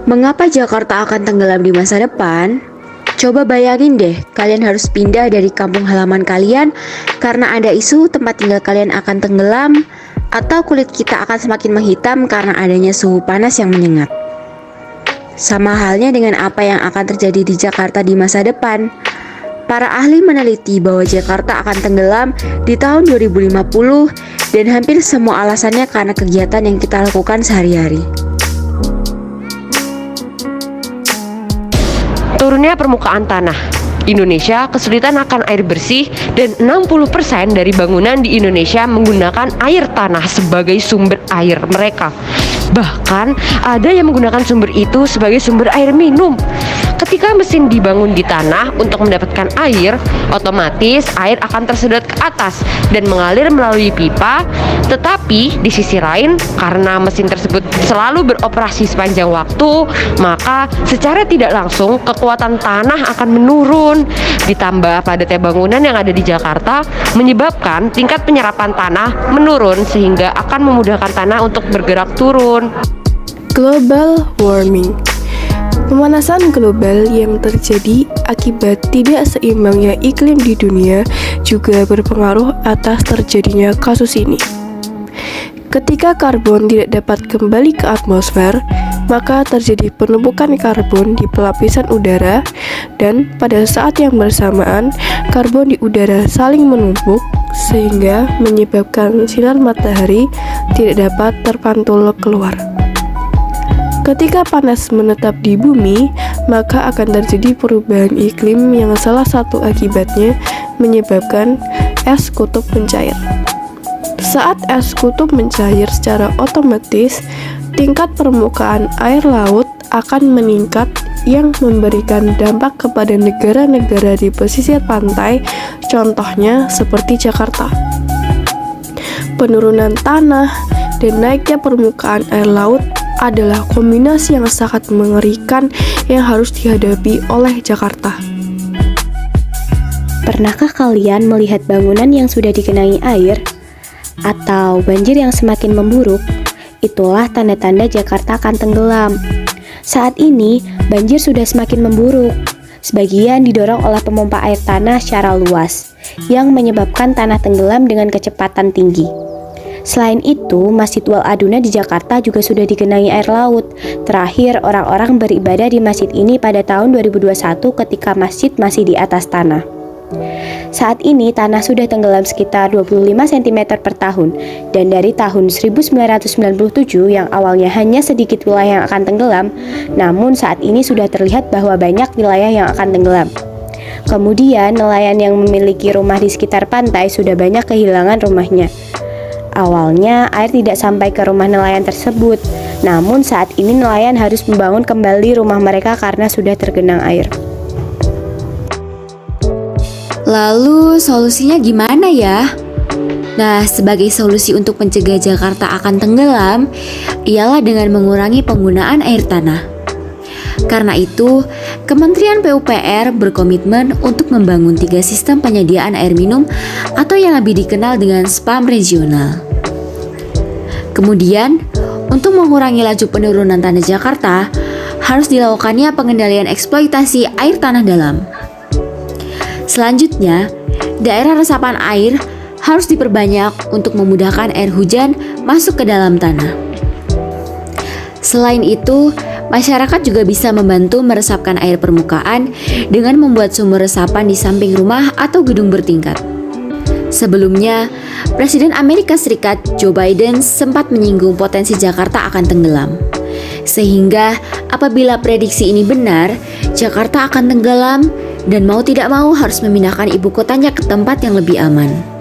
Mengapa Jakarta akan tenggelam di masa depan? Coba bayangin deh, kalian harus pindah dari kampung halaman kalian karena ada isu tempat tinggal kalian akan tenggelam, atau kulit kita akan semakin menghitam karena adanya suhu panas yang menyengat. Sama halnya dengan apa yang akan terjadi di Jakarta di masa depan. Para ahli meneliti bahwa Jakarta akan tenggelam di tahun 2050 dan hampir semua alasannya karena kegiatan yang kita lakukan sehari-hari. Turunnya permukaan tanah. Indonesia kesulitan akan air bersih dan 60% dari bangunan di Indonesia menggunakan air tanah sebagai sumber air mereka. Bahkan ada yang menggunakan sumber itu sebagai sumber air minum. Ketika mesin dibangun di tanah untuk mendapatkan air, otomatis air akan tersedot ke atas dan mengalir melalui pipa. Tetapi di sisi lain, karena mesin tersebut selalu beroperasi sepanjang waktu, maka secara tidak langsung kekuatan tanah akan menurun. Ditambah padatnya bangunan yang ada di Jakarta menyebabkan tingkat penyerapan tanah menurun sehingga akan memudahkan tanah untuk bergerak turun. Global warming. Pemanasan global yang terjadi akibat tidak seimbangnya iklim di dunia juga berpengaruh atas terjadinya kasus ini. Ketika karbon tidak dapat kembali ke atmosfer, maka terjadi penumpukan karbon di pelapisan udara, dan pada saat yang bersamaan, karbon di udara saling menumpuk sehingga menyebabkan sinar matahari tidak dapat terpantul keluar. Ketika panas menetap di bumi, maka akan terjadi perubahan iklim yang salah satu akibatnya menyebabkan es kutub mencair. Saat es kutub mencair secara otomatis, tingkat permukaan air laut akan meningkat yang memberikan dampak kepada negara-negara di pesisir pantai, contohnya seperti Jakarta. Penurunan tanah dan naiknya permukaan air laut adalah kombinasi yang sangat mengerikan yang harus dihadapi oleh Jakarta. Pernahkah kalian melihat bangunan yang sudah digenangi air atau banjir yang semakin memburuk? Itulah tanda-tanda Jakarta akan tenggelam. Saat ini, banjir sudah semakin memburuk. Sebagian didorong oleh pemompa air tanah secara luas, yang menyebabkan tanah tenggelam dengan kecepatan tinggi. Selain itu, Masjid Wal Aduna di Jakarta juga sudah digenangi air laut. Terakhir, orang-orang beribadah di masjid ini pada tahun 2021 ketika masjid masih di atas tanah. Saat ini, tanah sudah tenggelam sekitar 25 cm per tahun, dan dari tahun 1997 yang awalnya hanya sedikit wilayah yang akan tenggelam, namun saat ini sudah terlihat bahwa banyak wilayah yang akan tenggelam. Kemudian, nelayan yang memiliki rumah di sekitar pantai sudah banyak kehilangan rumahnya. Awalnya, air tidak sampai ke rumah nelayan tersebut, namun saat ini nelayan harus membangun kembali rumah mereka karena sudah tergenang air. Lalu solusinya gimana ya? Nah, sebagai solusi untuk mencegah Jakarta akan tenggelam, ialah dengan mengurangi penggunaan air tanah. Karena itu, Kementerian PUPR berkomitmen untuk membangun 3 sistem penyediaan air minum atau yang lebih dikenal dengan SPAM regional. Kemudian, untuk mengurangi laju penurunan tanah Jakarta, harus dilakukannya pengendalian eksploitasi air tanah dalam. Selanjutnya, daerah resapan air harus diperbanyak untuk memudahkan air hujan masuk ke dalam tanah. Selain itu, masyarakat juga bisa membantu meresapkan air permukaan dengan membuat sumur resapan di samping rumah atau gedung bertingkat. Sebelumnya, Presiden Amerika Serikat Joe Biden sempat menyinggung potensi Jakarta akan tenggelam. Sehingga apabila prediksi ini benar, Jakarta akan tenggelam dan mau tidak mau harus memindahkan ibu kotanya ke tempat yang lebih aman.